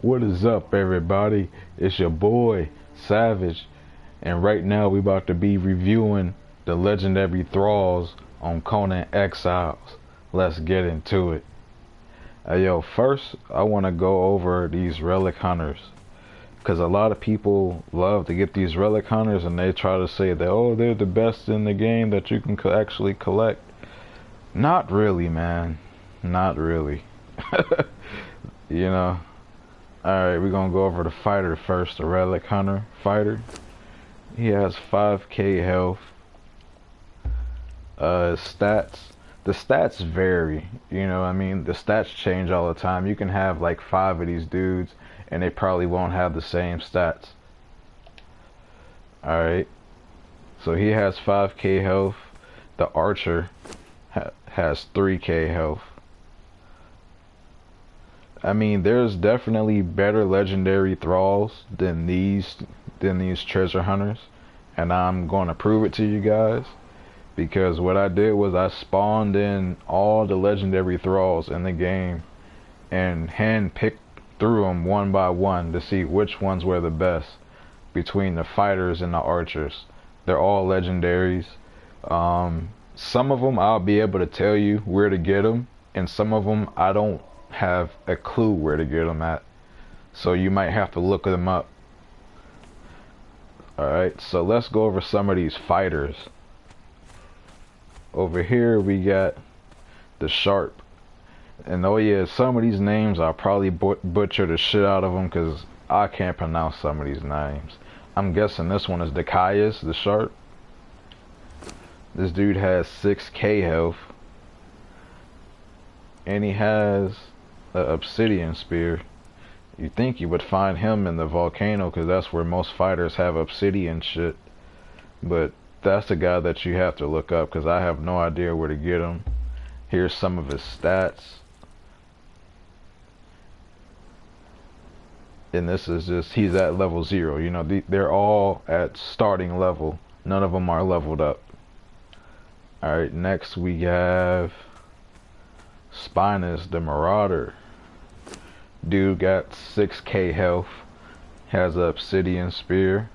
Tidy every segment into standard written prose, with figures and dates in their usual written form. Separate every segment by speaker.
Speaker 1: What is up, everybody? It's your boy, Savage, and right now we about to be reviewing the legendary Thralls on Conan Exiles. Let's get into it. Yo, first I want to go over these relic hunters, because a lot of people love to get these relic hunters and they try to say that, oh, they're the best in the game that you can actually collect. Not really, man. Not really. You know. Alright, we're gonna go over the fighter first, the relic hunter fighter. He has 5k health. Stats. The stats vary, you know what I mean? The stats change all the time. You can have like 5 of these dudes and they probably won't have the same stats. Alright. So he has 5k health. The archer has 3k health. I mean, there's definitely better legendary thralls than these treasure hunters, and I'm going to prove it to you guys, because what I did was I spawned in all the legendary thralls in the game and hand-picked through them one by one to see which ones were the best between the fighters and the archers. They're all legendaries. Some of them I'll be able to tell you where to get them, and some of them I don't have a clue where to get them at, so you might have to look them up. Alright, so let's go over some of these fighters. Over here we got the Sharp, and oh yeah, some of these names I'll probably butcher the shit out of them because I can't pronounce some of these names. I'm guessing this one is Dicaius, the Sharp. This dude has 6k health, and he has an obsidian spear. You think you would find him in the volcano because that's where most fighters have obsidian shit, but that's the guy that you have to look up because I have no idea where to get him. Here's some of his stats, and this is just, he's at level 0. You know, they're all at starting level. None of them are leveled up. Alright, next we have Spinus, the Marauder. Dude got 6k health, has an obsidian spear.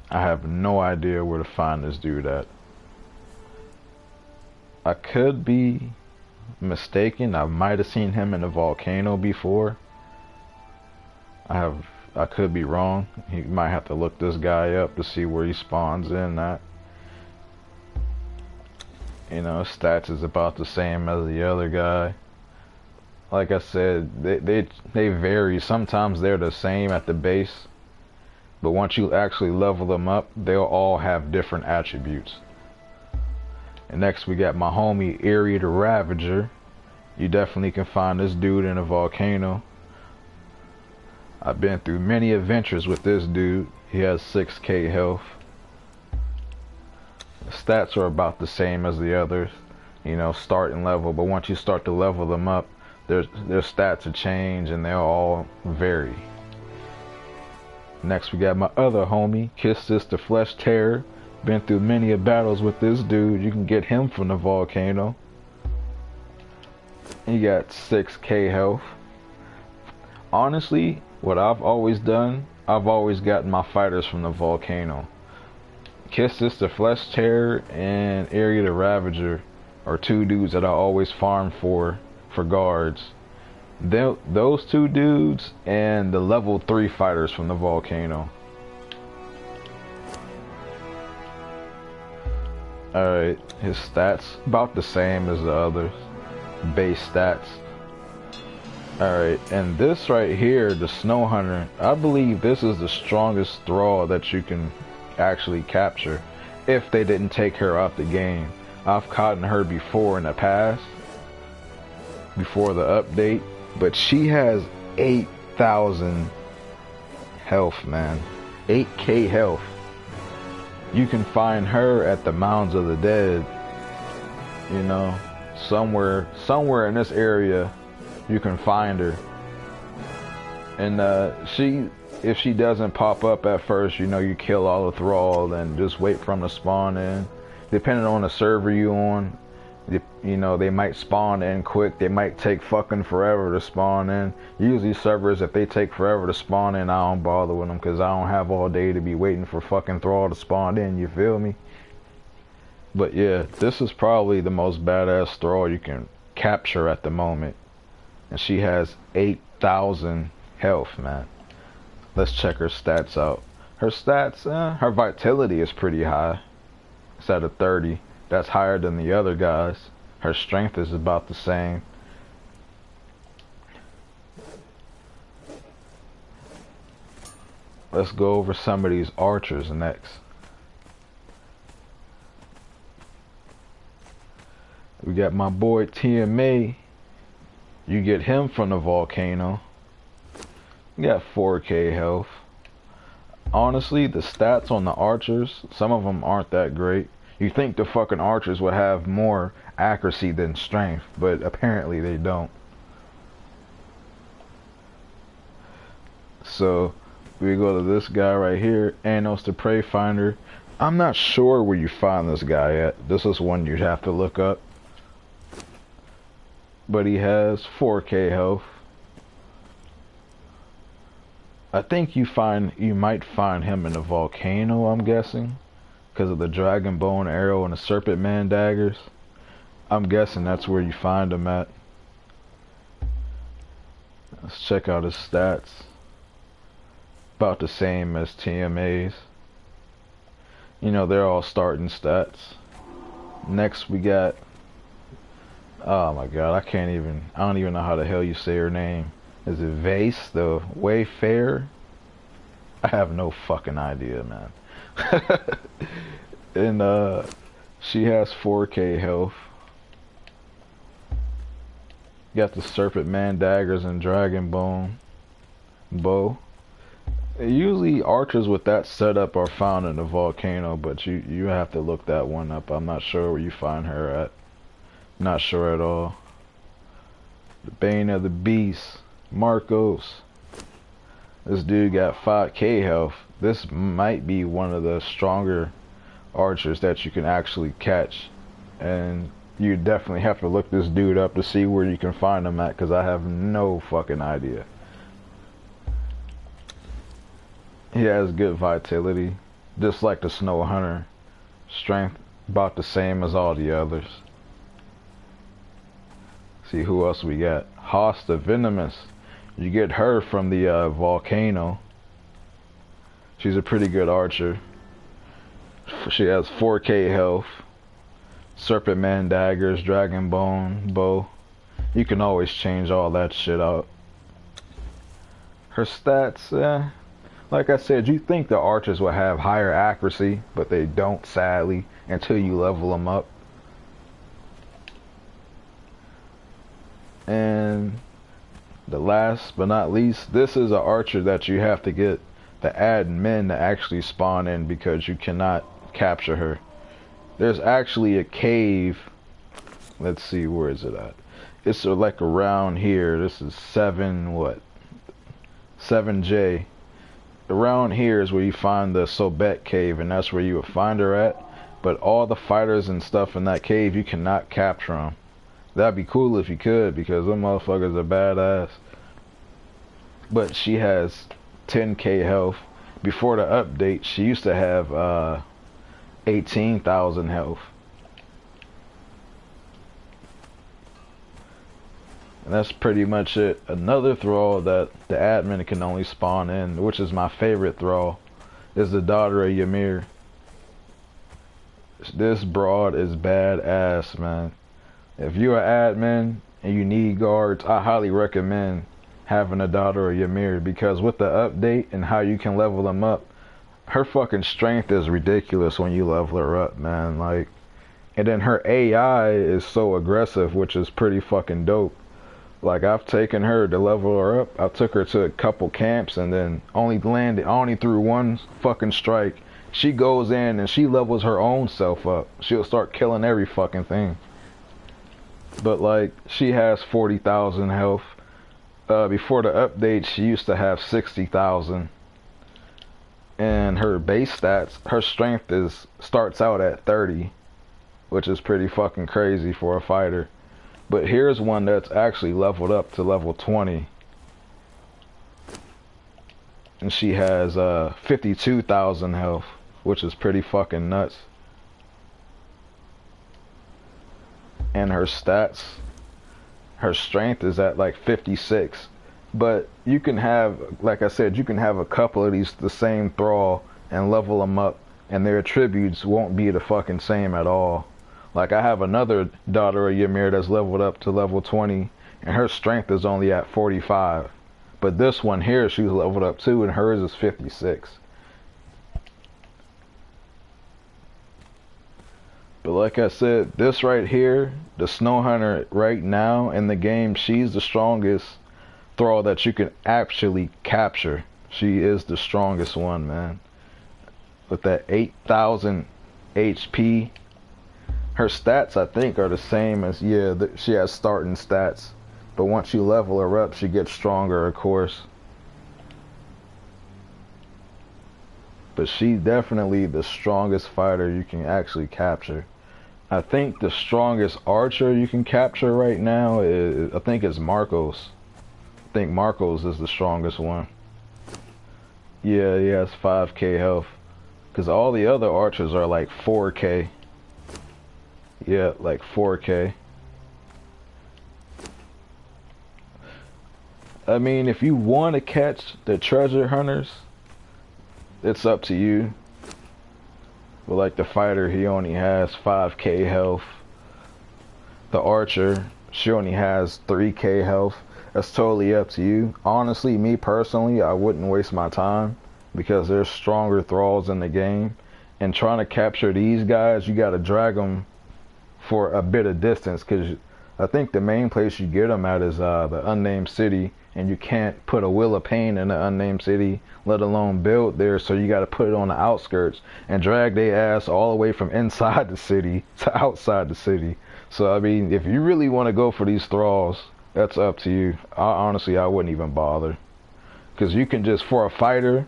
Speaker 1: I have no idea where to find this dude at. I could be mistaken. I might have seen him in a volcano before. I could be wrong. You might have to look this guy up to see where he spawns in at. You know, stats is about the same as the other guy. Like I said, they vary. Sometimes they're the same at the base, but once you actually level them up, they'll all have different attributes. And next we got my homie Eerie the Ravager. You definitely can find this dude in a volcano. I've been through many adventures with this dude. He has 6k health. Stats are about the same as the others, you know, starting level, but once you start to level them up, their stats will change and they'll all vary. Next we got my other homie, Kistis the Flesh Terror. Been through many battles with this dude. You can get him from the volcano. He got 6k health. Honestly, what I've always done, I've always gotten my fighters from the volcano. Kistis the Flesh Terror and Eerie the Ravager are two dudes that I always farm for guards. Those two dudes and the level 3 fighters from the volcano. Alright, his stats about the same as the others. Base stats. Alright, and this right here, the Snow Hunter, I believe this is the strongest thrall that you can actually capture if they didn't take her out the game. I've caught her before in the past, before the update, but she has 8,000 health, man. 8k health. You can find her at the Mounds of the Dead, you know, somewhere in this area you can find her. And if she doesn't pop up at first, you know, you kill all the thrall and just wait for them to spawn in. Depending on the server you on, You know, they might spawn in quick. They might take fucking forever to spawn in. Usually servers, if they take forever to spawn in, I don't bother with them because I don't have all day to be waiting for fucking Thrall to spawn in. You feel me? But yeah, this is probably the most badass Thrall you can capture at the moment. And she has 8,000 health, man. Let's check her stats out. Her stats, her vitality is pretty high. It's at a 30. That's higher than the other guys. Her strength is about the same. Let's go over some of these archers next. We got my boy TMA. You get him from the volcano. You got 4k health. Honestly, the stats on the archers, some of them aren't that great. You think the fucking archers would have more accuracy than strength, but apparently they don't. So, we go to this guy right here, Anos the Prey Finder. I'm not sure where you find this guy at. This is one you'd have to look up. But he has 4k health. I think you might find him in a volcano, I'm guessing, because of the dragon bone arrow and the serpent man daggers. I'm guessing that's where you find him at. Let's check out his stats. About the same as TMA's. You know, they're all starting stats. Next we got, oh my god, I don't even know how the hell you say her name. Is it Vase, the Wayfarer? I have no fucking idea, man. And she has 4k health. Got the serpent man daggers and dragon bone bow. Usually archers with that setup are found in the volcano, but you have to look that one up. I'm not sure where you find her at. Not sure at all. The Bane of the Beast, Marcos. This dude got 5k health. This might be one of the stronger archers that you can actually catch. And you definitely have to look this dude up to see where you can find him at, because I have no fucking idea. He has good vitality, just like the Snow Hunter. Strength about the same as all the others. See who else we got. Hoss the Venomous. You get her from the volcano. She's a pretty good archer. She has 4k health. Serpent man daggers, dragon bone bow. You can always change all that shit out. Her stats, like I said, you think the archers will have higher accuracy, but they don't, sadly, until you level them up. And the last but not least, this is an archer that you have to get the admin to actually spawn in, because you cannot capture her. There's actually a cave. Let's see, where is it at? It's like around here. This is 7J. Around here is where you find the Sobek cave, and that's where you would find her at. But all the fighters and stuff in that cave, you cannot capture them. That'd be cool if you could, because them motherfuckers are badass. But she has 10k health. Before the update, she used to have 18,000 health. And that's pretty much it. Another Thrall that the admin can only spawn in, which is my favorite Thrall, is the daughter of Ymir. This broad is badass, man. If you're an admin and you need guards, I highly recommend having a daughter of Ymir, because with the update and how you can level them up, her fucking strength is ridiculous when you level her up, man. Like, and then her AI is so aggressive, which is pretty fucking dope. Like, I've taken her to level her up. I took her to a couple camps and then only threw one fucking strike. She goes in and she levels her own self up. She'll start killing every fucking thing. But like, she has 40,000 health. Before the update, she used to have 60,000. And her base stats, her strength starts out at 30. which is pretty fucking crazy for a fighter. But here's one that's actually leveled up to level 20. And she has 52,000 health, which is pretty fucking nuts. And her stats, her strength is at like 56. But you can have, like I said, you can have a couple of these, the same Thrall, and level them up, and their attributes won't be the fucking same at all. Like I have another daughter of Ymir that's leveled up to level 20, and her strength is only at 45. But this one here, she's leveled up too, and hers is 56. But like I said, this right here, the Snow Hunter right now in the game, she's the strongest Thrall that you can actually capture. She is the strongest one, man. With that 8,000 HP. Her stats, I think, are the same as, yeah, she has starting stats. But once you level her up, she gets stronger, of course. But she's definitely the strongest fighter you can actually capture. I think the strongest archer you can capture right now is, I think it's Marcos. I think Marcos is the strongest one. Yeah, he has 5k health. Because all the other archers are like 4k. Yeah, like 4k. I mean, if you want to catch the treasure hunters, it's up to you. But like the fighter, he only has 5k health. The archer, she only has 3k health. That's totally up to you. Honestly, me personally, I wouldn't waste my time because there's stronger Thralls in the game. And trying to capture these guys, you got to drag them for a bit of distance, because I think the main place you get them at is the unnamed city, and you can't put a Wheel of Pain in the unnamed city, let alone build there, so you got to put it on the outskirts and drag their ass all the way from inside the city to outside the city. So I mean, if you really want to go for these Thralls, that's up to you. Honestly, I wouldn't even bother, because you can just, for a fighter,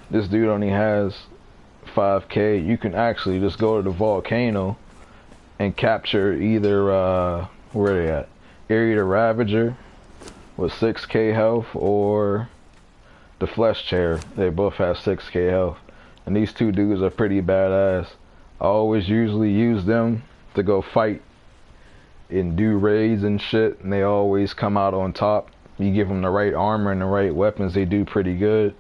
Speaker 1: this dude only has 5k, you can actually just go to the volcano and capture either where they at, Eerie the Ravager with 6k health, or the Flesh Chair. They both have 6k health, and these two dudes are pretty badass. I always usually use them to go fight and do raids and shit, and they always come out on top. You give them the right armor and the right weapons, they do pretty good.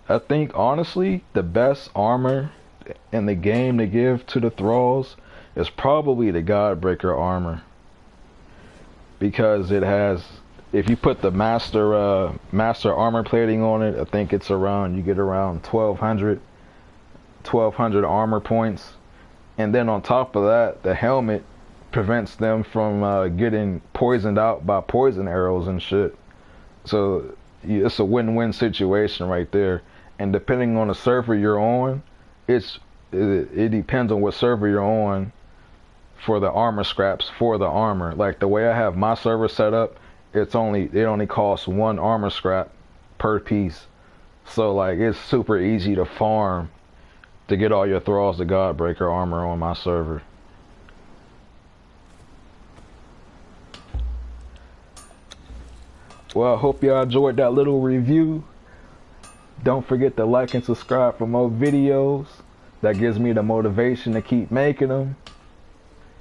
Speaker 1: I think honestly the best armor in the game to give to the Thralls is probably the Godbreaker armor, because it has, if you put the master armor plating on it, I think it's around, you get around 1200 armor points, and then on top of that, the helmet prevents them from getting poisoned out by poison arrows and shit. So it's a win-win situation right there. And depending on the server you're on, it depends on what server you're on for the armor scraps for the armor. Like the way I have my server set up, it only costs 1 armor scrap per piece. So like it's super easy to farm to get all your Thralls to Godbreaker armor on my server. Well, I hope y'all enjoyed that little review. Don't forget to like and subscribe for more videos. That gives me the motivation to keep making them.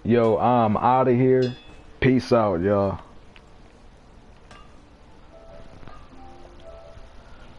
Speaker 1: Yo, I'm out of here. Peace out, y'all.